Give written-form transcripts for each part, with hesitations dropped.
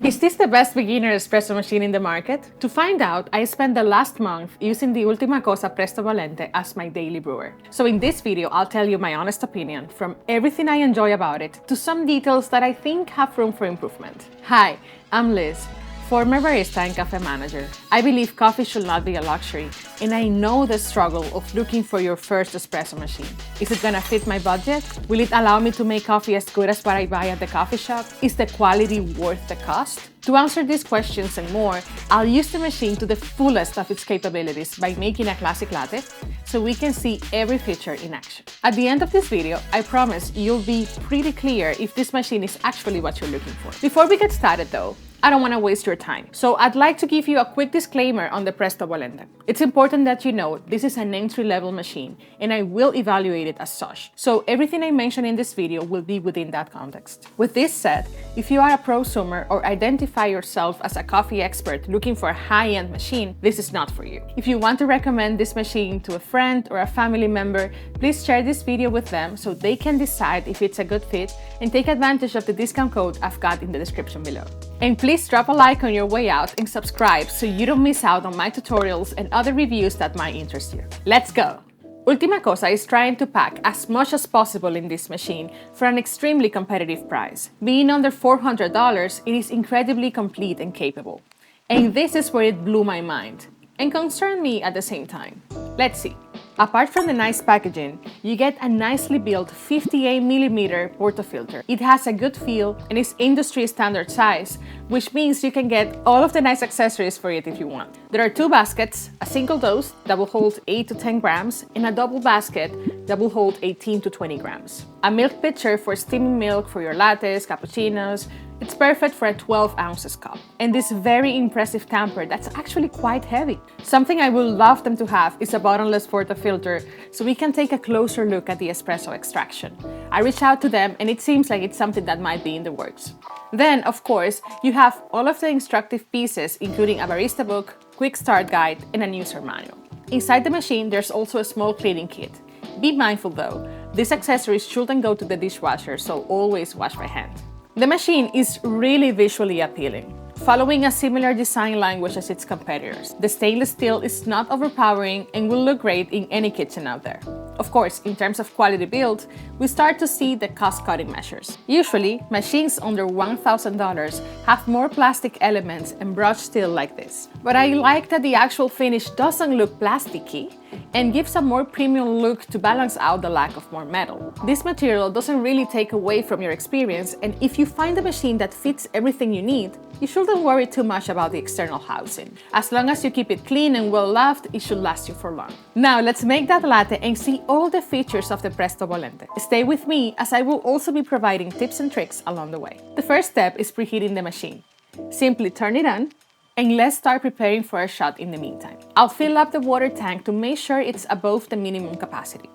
Is this the best beginner espresso machine in the market? To find out, I spent the last month using the Ultima Cosa Presto Bollente as my daily brewer. So in this video, I'll tell you my honest opinion, from everything I enjoy about it to some details that I think have room for improvement. Hi, I'm Liz, former barista and cafe manager. I believe coffee should not be a luxury, and I know the struggle of looking for your first espresso machine. Is it gonna fit my budget? Will it allow me to make coffee as good as what I buy at the coffee shop? Is the quality worth the cost? To answer these questions and more, I'll use the machine to the fullest of its capabilities by making a classic latte, so we can see every feature in action. At the end of this video, I promise you'll be pretty clear if this machine is actually what you're looking for. Before we get started though, I don't want to waste your time, so I'd like to give you a quick disclaimer on the Presto Bollente. It's important that you know this is an entry-level machine, and I will evaluate it as such, so everything I mention in this video will be within that context. With this said, if you are a prosumer or identify yourself as a coffee expert looking for a high-end machine, this is not for you. If you want to recommend this machine to a friend or a family member, please share this video with them so they can decide if it's a good fit and take advantage of the discount code I've got in the description below. And please drop a like on your way out and subscribe so you don't miss out on my tutorials and other reviews that might interest you. Let's go! Ultima Cosa is trying to pack as much as possible in this machine for an extremely competitive price. Being under $400, it is incredibly complete and capable. And this is where it blew my mind and concerned me at the same time. Let's see. Apart from the nice packaging, you get a nicely built 58mm portafilter. It has a good feel and is industry standard size, which means you can get all of the nice accessories for it if you want. There are two baskets, a single dose that will hold 8 to 10 grams, and a double basket that will hold 18 to 20 grams. A milk pitcher for steaming milk for your lattes, cappuccinos. It's perfect for a 12 ounces cup. And this very impressive tamper that's actually quite heavy. Something I would love them to have is a bottomless portafilter so we can take a closer look at the espresso extraction. I reached out to them and it seems like it's something that might be in the works. Then, of course, you have all of the instructive pieces, including a barista book, quick start guide, and a user manual. Inside the machine, there's also a small cleaning kit. Be mindful though, these accessories shouldn't go to the dishwasher, so always wash by hand. The machine is really visually appealing, following a similar design language as its competitors. The stainless steel is not overpowering and will look great in any kitchen out there. Of course, in terms of quality build, we start to see the cost-cutting measures. Usually, machines under $1,000 have more plastic elements and brushed steel like this. But I like that the actual finish doesn't look plasticky and gives a more premium look to balance out the lack of more metal. This material doesn't really take away from your experience, and if you find a machine that fits everything you need, you shouldn't worry too much about the external housing. As long as you keep it clean and well loved, it should last you for long. Now let's make that latte and see all the features of the Presto Bollente. Stay with me as I will also be providing tips and tricks along the way. The first step is preheating the machine. Simply turn it on, and let's start preparing for a shot in the meantime. I'll fill up the water tank to make sure it's above the minimum capacity.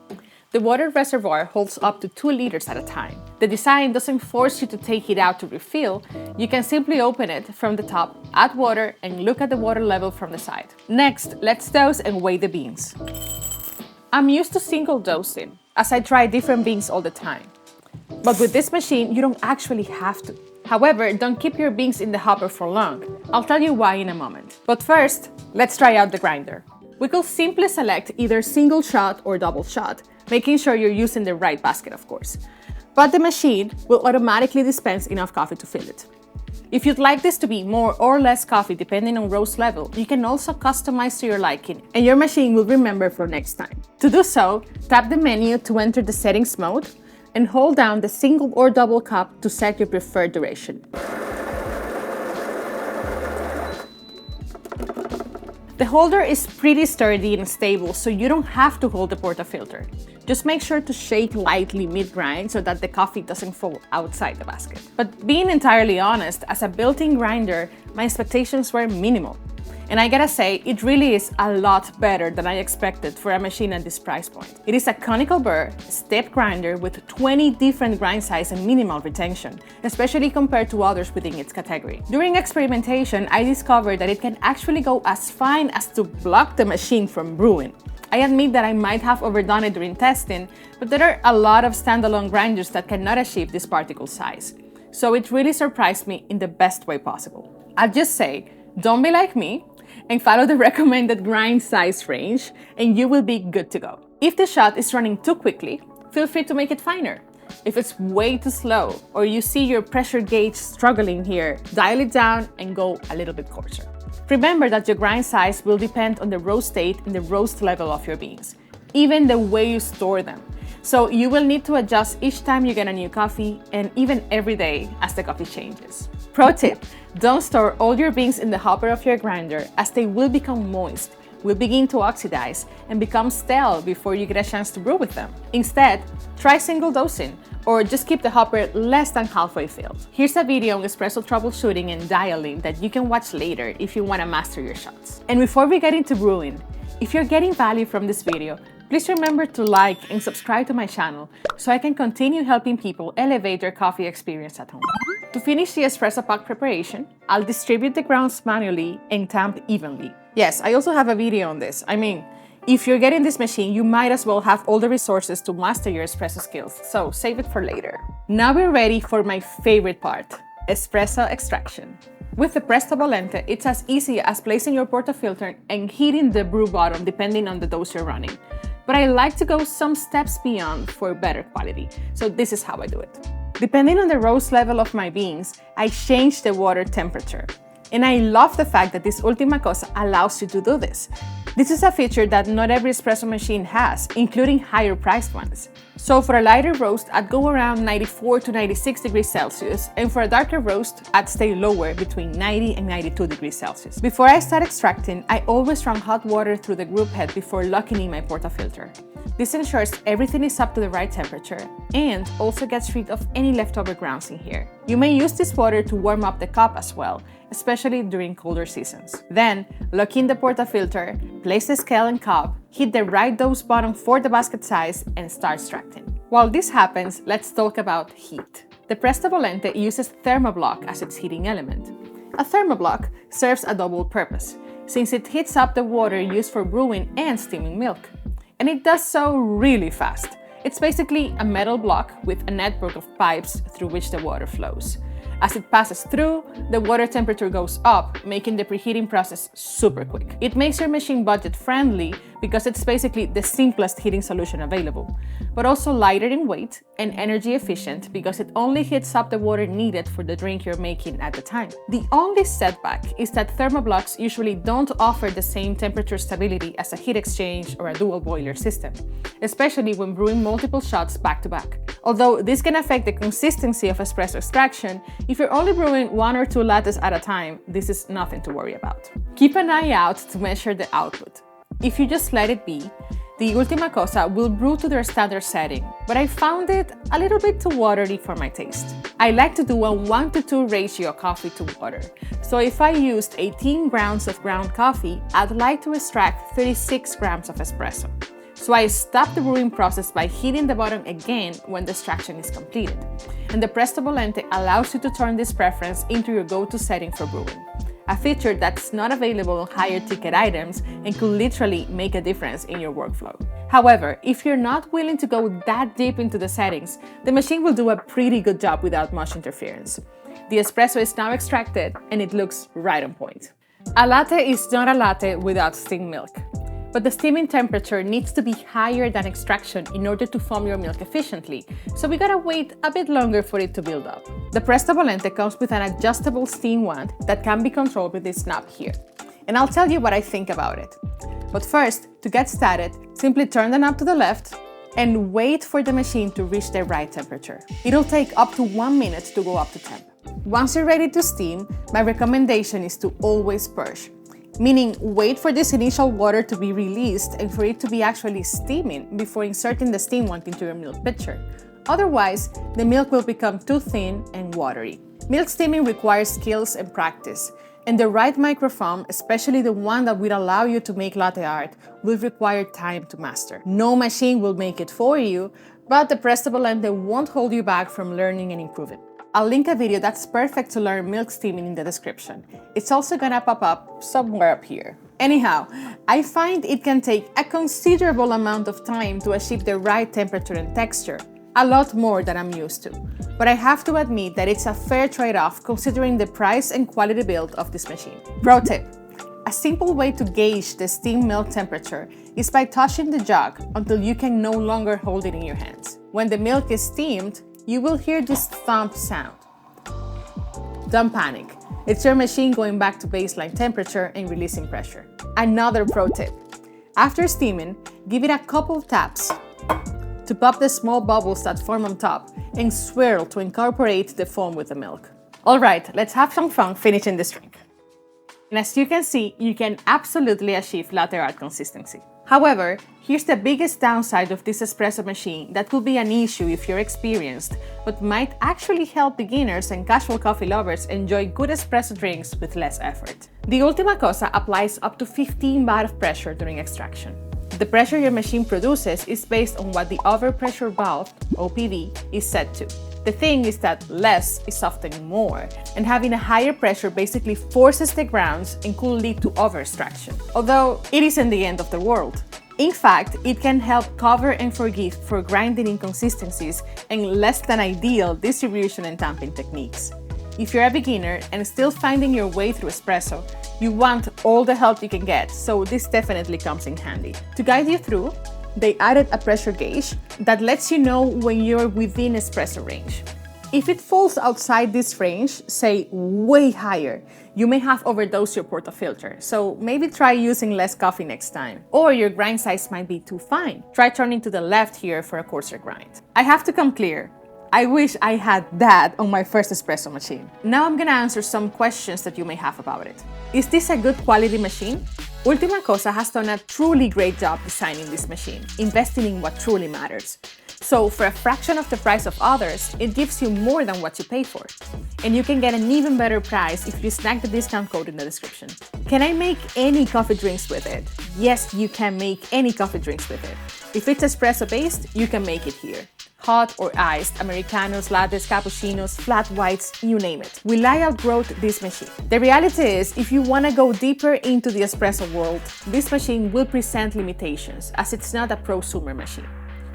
The water reservoir holds up to 2 liters at a time. The design doesn't force you to take it out to refill. You can simply open it from the top, add water, and look at the water level from the side. Next, let's dose and weigh the beans. I'm used to single dosing, as I try different beans all the time. But with this machine, you don't actually have to. However, don't keep your beans in the hopper for long. I'll tell you why in a moment. But first, let's try out the grinder. We could simply select either single shot or double shot, making sure you're using the right basket, of course. But the machine will automatically dispense enough coffee to fill it. If you'd like this to be more or less coffee depending on roast level, you can also customize to your liking, and your machine will remember for next time. To do so, tap the menu to enter the settings mode, and hold down the single or double cup to set your preferred duration. The holder is pretty sturdy and stable, so you don't have to hold the portafilter. Just make sure to shake lightly mid-grind so that the coffee doesn't fall outside the basket. But being entirely honest, as a built-in grinder, my expectations were minimal. And I gotta say, it really is a lot better than I expected for a machine at this price point. It is a conical burr, step grinder with 20 different grind size and minimal retention, especially compared to others within its category. During experimentation, I discovered that it can actually go as fine as to block the machine from brewing. I admit that I might have overdone it during testing, but there are a lot of standalone grinders that cannot achieve this particle size. So it really surprised me in the best way possible. I'll just say, don't be like me and follow the recommended grind size range and you will be good to go. If the shot is running too quickly, feel free to make it finer. If it's way too slow or you see your pressure gauge struggling here, dial it down and go a little bit coarser. Remember that your grind size will depend on the roast state and the roast level of your beans, even the way you store them. So you will need to adjust each time you get a new coffee and even every day as the coffee changes. Pro tip, don't store all your beans in the hopper of your grinder as they will become moist, will begin to oxidize and become stale before you get a chance to brew with them. Instead, try single dosing or just keep the hopper less than halfway filled. Here's a video on espresso troubleshooting and dialing that you can watch later if you want to master your shots. And before we get into brewing, if you're getting value from this video, please remember to like and subscribe to my channel so I can continue helping people elevate their coffee experience at home. To finish the espresso pack preparation, I'll distribute the grounds manually and tamp evenly. Yes, I also have a video on this. I mean, if you're getting this machine, you might as well have all the resources to master your espresso skills, so save it for later. Now we're ready for my favorite part, espresso extraction. With the Presto Bollente, it's as easy as placing your portafilter and heating the brew bottom depending on the dose you're running. But I like to go some steps beyond for better quality, so this is how I do it. Depending on the roast level of my beans, I change the water temperature. And I love the fact that this Ultima Cosa allows you to do this. This is a feature that not every espresso machine has, including higher priced ones. So for a lighter roast, I'd go around 94 to 96 degrees Celsius, and for a darker roast, I'd stay lower between 90 and 92 degrees Celsius. Before I start extracting, I always run hot water through the group head before locking in my portafilter. This ensures everything is up to the right temperature and also gets rid of any leftover grounds in here. You may use this water to warm up the cup as well, especially during colder seasons. Then, lock in the portafilter, place the scale and cup, hit the right dose button for the basket size, and start extracting. While this happens, let's talk about heat. The Presto Bollente uses thermoblock as its heating element. A thermoblock serves a double purpose, since it heats up the water used for brewing and steaming milk. And it does so really fast. It's basically a metal block with a network of pipes through which the water flows. As it passes through, the water temperature goes up, making the preheating process super quick. It makes your machine budget-friendly because it's basically the simplest heating solution available, but also lighter in weight and energy efficient because it only heats up the water needed for the drink you're making at the time. The only setback is that thermoblocks usually don't offer the same temperature stability as a heat exchange or a dual boiler system, especially when brewing multiple shots back to back. Although this can affect the consistency of espresso extraction, if you're only brewing 1 or 2 lattes at a time, this is nothing to worry about. Keep an eye out to measure the output. If you just let it be, the Ultima Cosa will brew to their standard setting, but I found it a little bit too watery for my taste. I like to do a 1:2 ratio coffee to water, so if I used 18 grams of ground coffee, I'd like to extract 36 grams of espresso. So I stop the brewing process by heating the bottom again when the extraction is completed. And the Presto Bollente allows you to turn this preference into your go-to setting for brewing, a feature that's not available on higher ticket items and could literally make a difference in your workflow. However, if you're not willing to go that deep into the settings, the machine will do a pretty good job without much interference. The espresso is now extracted and it looks right on point. A latte is not a latte without steamed milk. But the steaming temperature needs to be higher than extraction in order to foam your milk efficiently, so we gotta wait a bit longer for it to build up. The Presto Bollente comes with an adjustable steam wand that can be controlled with this knob here, and I'll tell you what I think about it. But first, to get started, simply turn the knob to the left and wait for the machine to reach the right temperature. It'll take up to 1 minute to go up to temp. Once you're ready to steam, my recommendation is to always purge. Meaning, wait for this initial water to be released and for it to be actually steaming before inserting the steam wand into your milk pitcher. Otherwise, the milk will become too thin and watery. Milk steaming requires skills and practice, and the right microfoam, especially the one that will allow you to make latte art, will require time to master. No machine will make it for you, but the Presto Bollente won't hold you back from learning and improving. I'll link a video that's perfect to learn milk steaming in the description. It's also gonna pop up somewhere up here. Anyhow, I find it can take a considerable amount of time to achieve the right temperature and texture, a lot more than I'm used to, but I have to admit that it's a fair trade-off considering the price and quality build of this machine. Pro tip: a simple way to gauge the steam milk temperature is by touching the jug until you can no longer hold it in your hands. When the milk is steamed, you will hear this thump sound. Don't panic. It's your machine going back to baseline temperature and releasing pressure. Another pro tip: after steaming, give it a couple taps to pop the small bubbles that form on top and swirl to incorporate the foam with the milk. All right, let's have some fun finishing this drink. And as you can see, you can absolutely achieve latte art consistency. However, here's the biggest downside of this espresso machine that could be an issue if you're experienced, but might actually help beginners and casual coffee lovers enjoy good espresso drinks with less effort. The Ultima Cosa applies up to 15 bar of pressure during extraction. The pressure your machine produces is based on what the overpressure valve, OPV, is set to. The thing is that less is often more, and having a higher pressure basically forces the grounds and could lead to over-extraction, although it isn't the end of the world. In fact, it can help cover and forgive for grinding inconsistencies and less than ideal distribution and tamping techniques. If you're a beginner and still finding your way through espresso, you want all the help you can get, so this definitely comes in handy. To guide you through, they added a pressure gauge that lets you know when you're within espresso range. If it falls outside this range, say way higher, you may have overdosed your portafilter, so maybe try using less coffee next time. Or your grind size might be too fine. Try turning to the left here for a coarser grind. I have to come clear. I wish I had that on my first espresso machine. Now I'm gonna answer some questions that you may have about it. Is this a good quality machine? Ultima Cosa has done a truly great job designing this machine, investing in what truly matters. So for a fraction of the price of others, it gives you more than what you pay for. And you can get an even better price if you snag the discount code in the description. Can I make any coffee drinks with it? Yes, you can make any coffee drinks with it. If it's espresso based, you can make it here. Hot or iced, Americanos, lattes, cappuccinos, flat whites, you name it. Will I outgrow this machine? The reality is, if you want to go deeper into the espresso world, this machine will present limitations as it's not a prosumer machine.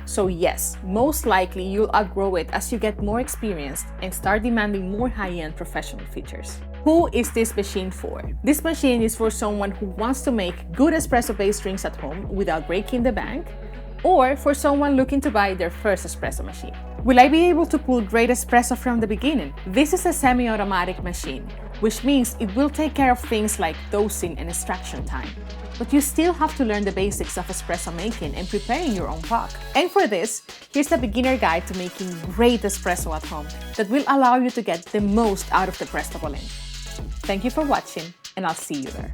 So yes, most likely you'll outgrow it as you get more experienced and start demanding more high-end professional features. Who is this machine for? This machine is for someone who wants to make good espresso-based drinks at home without breaking the bank, or for someone looking to buy their first espresso machine. Will I be able to pull great espresso from the beginning? This is a semi-automatic machine, which means it will take care of things like dosing and extraction time. But you still have to learn the basics of espresso making and preparing your own puck. And for this, here's a beginner guide to making great espresso at home that will allow you to get the most out of the Presto Bollente. Thank you for watching, and I'll see you there.